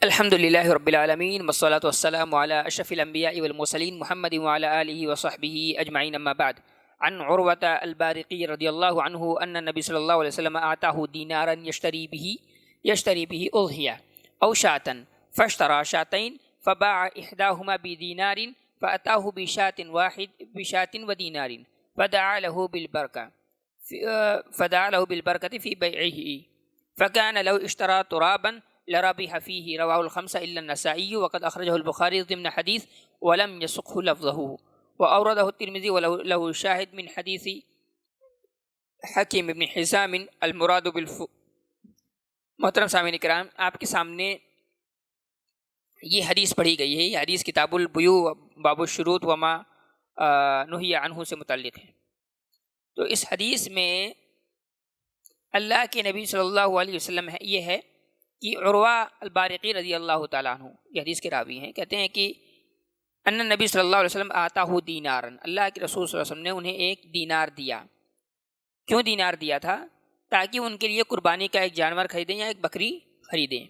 الحمد للہ رب العالمین والصلاة والسلام علی اشرف الانبیاء والمرسلین محمد وعلی آلہ وصحبہ اجمعین اما بعد. عن عروۃ البارقی رضی اللہ عنہ ان النبی صلی اللہ علیہ وسلم آتاہ دینارا یشتری به اضحیہ او شاۃ فاشترى شاتین فباع احداہما بدینار فاتاہ بشاۃ ودینار فدعا له بالبرکۃ فی بیعہ فكان لو اشترى ترابا لربح فيه رواه الخمسة إلا النسائي وقد أخرجه البخاري ضمن حديث ولم يسقه لفظه وأورده الترمذي وله شاهد من حديث حكيم بن حزام المراد محترم سامعین کرام، آپ کے سامنے یہ حدیث پڑھی گئی ہے. یہ حدیث کتاب البیوع باب الشروط وما نہی عنہ سے متعلق ہے. تو اس حدیث میں اللہ کے نبی صلی اللہ علیہ وسلم یہ ہے کہ عروہ البارقی رضی اللہ تعالیٰ عنہ یہ حدیث کے راوی ہیں، کہتے ہیں کہ ان نبی صلی اللہ علیہ وسلم آتاہ دینارا، اللہ کے رسول صلی اللہ علیہ وسلم نے انہیں ایک دینار دیا. کیوں دینار دیا تھا؟ تاکہ ان کے لیے قربانی کا ایک جانور خریدیں یا ایک بکری خریدیں.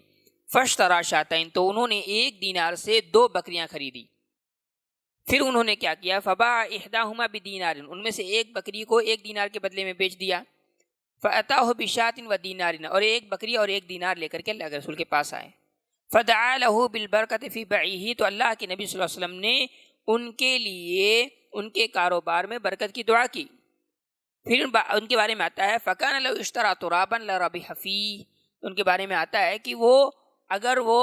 فاشتری شاتین، تو انہوں نے ایک دینار سے 2 بکریاں خریدی. پھر انہوں نے کیا کیا؟ فباع احداہما بدینار، ان میں سے ایک بکری کو 1 دینار کے بدلے میں بیچ دیا. فَأَتَاهُ بِشَاةٍ وَدِينَارٍ، اور ایک بکری اور 1 دینار لے کر کے اللہ کے رسول کے پاس آئے. فَدَعَا لَهُ بِالْبَرْكَةِ فِي بَيْعِهِ، تو اللہ کے نبی صلی اللہ علیہ وسلم نے ان کے لیے ان کے کاروبار میں برکت کی دعا کی. پھر ان کے بارے میں آتا ہے فَكَانَ لَوْ اشْتَرَىٰ تُرَابًا لَرَبِحَ فِيهِ، ان کے بارے میں آتا ہے کہ وہ اگر وہ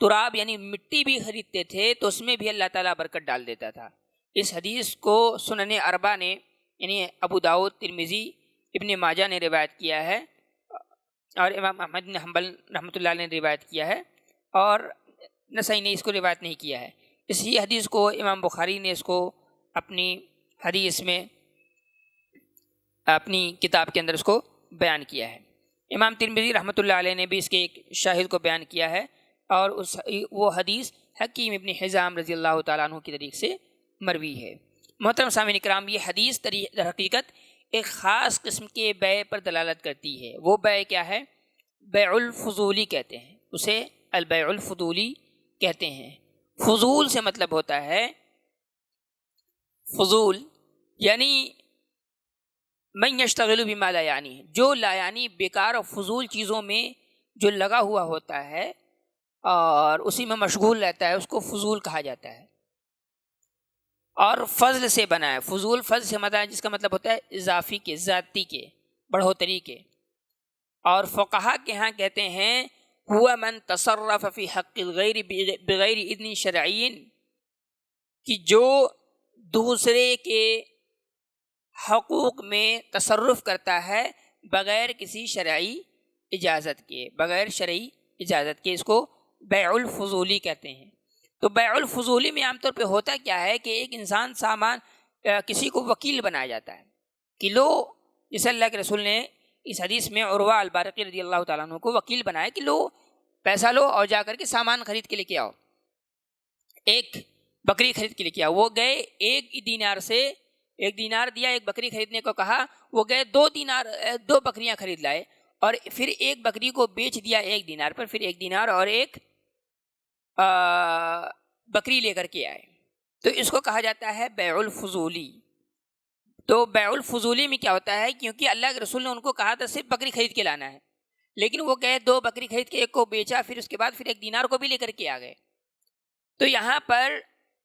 تراب یعنی مٹی بھی خریدتے تھے تو اس میں بھی اللہ تعالیٰ برکت ڈال دیتا تھا. اس حدیث کو سنن اربعہ نے یعنی ابو داؤد، ترمذی، ابن ماجہ نے روایت کیا ہے، اور امام احمد بن حنبل رحمۃ اللہ علیہ نے روایت کیا ہے، اور نسائی نے اس کو روایت نہیں کیا ہے. اسی حدیث کو امام بخاری نے اس کو اپنی حدیث میں اپنی کتاب کے اندر اس کو بیان کیا ہے. امام ترمذی رحمۃ اللہ علیہ نے بھی اس کے ایک شاہد کو بیان کیا ہے، اور وہ حدیث حکیم ابن حزام رضی اللہ تعالیٰ عنہ کی طریق سے مروی ہے. محترم سامعین کرام، یہ حدیث در حقیقت ایک خاص قسم کے بیع پر دلالت کرتی ہے. وہ بیع کیا ہے؟ بیع الفضولی کہتے ہیں اسے، البیع الفضولی کہتے ہیں. فضول سے مطلب ہوتا ہے، فضول یعنی من یشتغل بما لا یعنی، جو لا یعنی بیکار اور فضول چیزوں میں جو لگا ہوا ہوتا ہے اور اسی میں مشغول رہتا ہے، اس کو فضول کہا جاتا ہے. اور فضل سے بنا ہے، فضول فضل سے مطلب ہے جس کا مطلب ہوتا ہے اضافی کے، زیادتی کے، بڑھوتری کے. اور فقہا کے ہاں کہتے ہیں ہوا من تصرف فی حق الغیر بغیر اذن شرعی، کہ جو دوسرے کے حقوق میں تصرف کرتا ہے بغیر کسی شرعی اجازت کے، بغیر شرعی اجازت کے، اس کو بیع الفضولی کہتے ہیں. تو بیع الفضولی میں عام طور پہ ہوتا کیا ہے کہ ایک انسان سامان کسی کو وکیل بنایا جاتا ہے کہ لو، جیسے اللہ کے رسول نے اس حدیث میں عروہ البارقی رضی اللہ تعالیٰ عنہ کو وکیل بنایا کہ لو پیسہ لو اور جا کر کے سامان خرید کے لے کے آؤ، ایک بکری خرید کے لے کے آؤ. وہ گئے 1 دینار سے 1 دینار دیا، ایک بکری خریدنے کو کہا، وہ گئے 2 بکریاں خرید لائے، اور پھر ایک بکری کو بیچ دیا 1 دینار پر، پھر 1 دینار اور ایک بکری لے کر کے آئے. تو اس کو کہا جاتا ہے بیع الفضولی. تو بیع الفضولی میں کیا ہوتا ہے، کیونکہ اللہ کے رسول نے ان کو کہا تھا صرف بکری خرید کے لانا ہے، لیکن وہ گئے 2 بکری خرید کے ایک کو بیچا، پھر اس کے بعد پھر 1 دینار کو بھی لے کر کے آ گئے. تو یہاں پر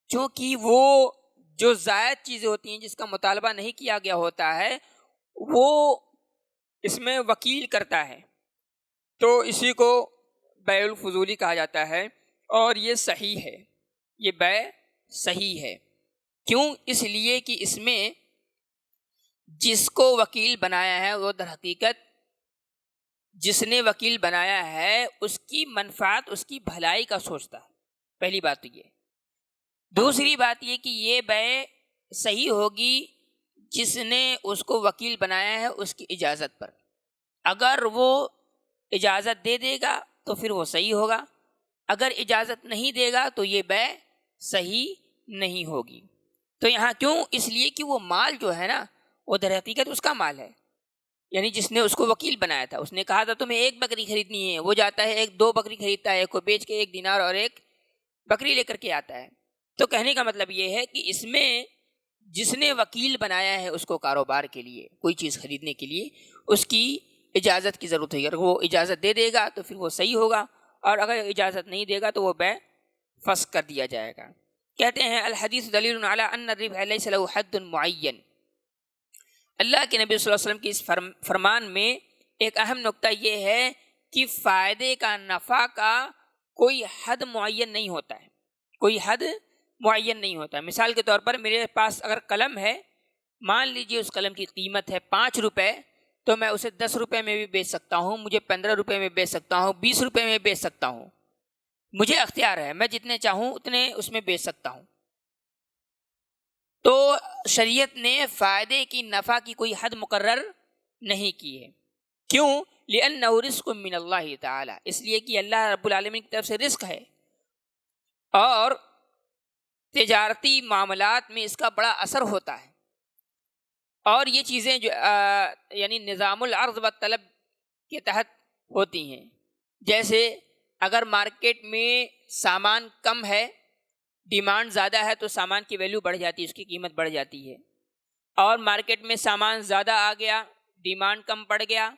چونکہ وہ جو زائد چیزیں ہوتی ہیں جس کا مطالبہ نہیں کیا گیا ہوتا ہے وہ اس میں وکیل کرتا ہے، تو اسی کو بیع الفضولی کہا جاتا ہے. اور یہ صحیح ہے، یہ بیع صحیح ہے. کیوں؟ اس لیے کہ اس میں جس کو وکیل بنایا ہے وہ در حقیقت جس نے وکیل بنایا ہے اس کی منفعت، اس کی بھلائی کا سوچتا ہے. پہلی بات تو یہ. دوسری بات یہ کہ یہ بیع صحیح ہوگی جس نے اس کو وکیل بنایا ہے اس کی اجازت پر. اگر وہ اجازت دے دے گا تو پھر وہ صحیح ہوگا، اگر اجازت نہیں دے گا تو یہ بیع صحیح نہیں ہوگی. تو یہاں کیوں؟ اس لیے کہ وہ مال جو ہے نا وہ در حقیقت اس کا مال ہے، یعنی جس نے اس کو وکیل بنایا تھا، اس نے کہا تھا تمہیں ایک بکری خریدنی ہے، وہ جاتا ہے ایک دو بکری خریدتا ہے، ایک کو بیچ کے 1 دینار اور ایک بکری لے کر کے آتا ہے۔ تو کہنے کا مطلب یہ ہے کہ اس میں جس نے وکیل بنایا ہے اس کو کاروبار کے لیے، کوئی چیز خریدنے کے لیے، اس کی اجازت کی ضرورت ہے۔ اگر وہ اجازت دے دے گا تو پھر وہ صحیح ہوگا، اور اگر اجازت نہیں دے گا تو وہ بیع فسخ کر دیا جائے گا۔ کہتے ہیں الحدیث دلیل علی ان الربح لیس له حد معین۔ اللہ کے نبی صلی اللہ علیہ وسلم کی اس فرمان میں ایک اہم نقطہ یہ ہے کہ فائدے کا، نفع کا کوئی حد معین نہیں ہوتا ہے، کوئی حد معین نہیں ہوتا ہے۔ مثال کے طور پر میرے پاس اگر قلم ہے، مان لیجئے اس قلم کی قیمت ہے 5 روپے، تو میں اسے 10 روپے میں بھی بیچ سکتا ہوں، مجھے 15 روپے میں بیچ سکتا ہوں، 20 روپے میں بیچ سکتا ہوں، مجھے اختیار ہے، میں جتنے چاہوں اتنے اس میں بیچ سکتا ہوں۔ تو شریعت نے فائدے کی، نفع کی کوئی حد مقرر نہیں کی ہے۔ کیوں؟ لِأَنَّهُ رِزْقٌ مِّنَ اللَّهِ تَعَالَى، اس لیے کہ اللہ رب العالمین کی طرف سے رزق ہے، اور تجارتی معاملات میں اس کا بڑا اثر ہوتا ہے۔ اور یہ چیزیں جو یعنی نظام العرض و طلب کے تحت ہوتی ہیں۔ جیسے اگر مارکیٹ میں سامان کم ہے، ڈیمانڈ زیادہ ہے، تو سامان کی ویلیو بڑھ جاتی ہے، اس کی قیمت بڑھ جاتی ہے۔ اور مارکیٹ میں سامان زیادہ آ گیا، ڈیمانڈ کم پڑ گیا،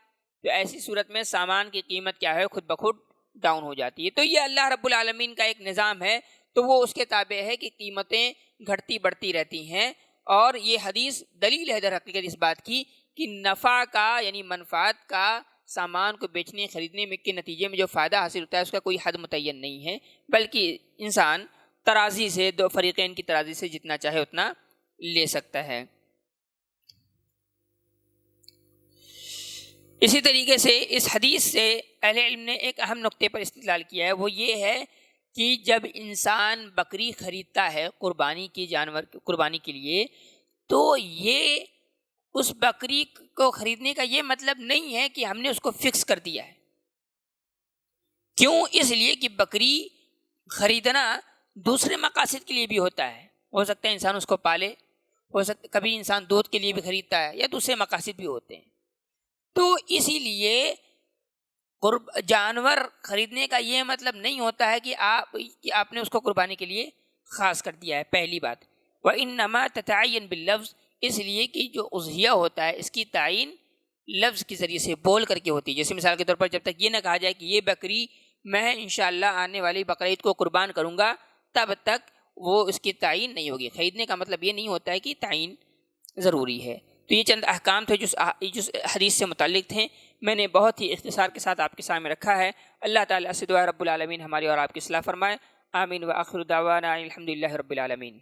تو ایسی صورت میں سامان کی قیمت کیا ہے، خود بخود ڈاؤن ہو جاتی ہے۔ تو یہ اللہ رب العالمین کا ایک نظام ہے، تو وہ اس کے تابع ہے کہ قیمتیں گھٹتی بڑھتی رہتی ہیں۔ اور یہ حدیث دلیل ہے در حقیقت اس بات کی کہ نفع کا، یعنی منفعت کا، سامان کو بیچنے خریدنے میں کے نتیجے میں جو فائدہ حاصل ہوتا ہے اس کا کوئی حد متعین نہیں ہے، بلکہ انسان ترازی سے، دو فریقین کی ترازی سے جتنا چاہے اتنا لے سکتا ہے۔ اسی طریقے سے اس حدیث سے اہل علم نے ایک اہم نقطے پر استدلال کیا ہے، وہ یہ ہے کہ جب انسان بکری خریدتا ہے قربانی کی، جانور قربانی کے لیے، تو یہ اس بکری کو خریدنے کا یہ مطلب نہیں ہے کہ ہم نے اس کو فکس کر دیا ہے۔ کیوں؟ اس لیے کہ بکری خریدنا دوسرے مقاصد کے لیے بھی ہوتا ہے، ہو سکتا ہے انسان اس کو پالے، ہو سکتا کبھی انسان دودھ کے لیے بھی خریدتا ہے، یا دوسرے مقاصد بھی ہوتے ہیں۔ تو اسی لیے جانور خریدنے کا یہ مطلب نہیں ہوتا ہے کہ آپ نے اس کو قربانی کے لیے خاص کر دیا ہے، پہلی بات۔ وَإِنَّمَا تَتَعَيَّنُ بِاللَّفْظِ، اس لیے کہ جو اضحیہ ہوتا ہے اس کی تعین لفظ کے ذریعے سے بول کر کے ہوتی ہے۔ جیسے مثال کے طور پر جب تک یہ نہ کہا جائے کہ یہ بکری میں انشاءاللہ آنے والی بقرعید کو قربان کروں گا، تب تک وہ اس کی تعین نہیں ہوگی۔ خریدنے کا مطلب یہ نہیں ہوتا ہے کہ تعین ضروری ہے۔ تو یہ چند احکام تھے جو حدیث سے متعلق تھے، میں نے بہت ہی اختصار کے ساتھ آپ کے سامنے رکھا ہے۔ اللہ تعالیٰ سے دعا رب العالمین ہماری اور آپ کی اصلاح فرمائے۔ آمین۔ وآخر دعوانا الحمدللہ رب العالمین۔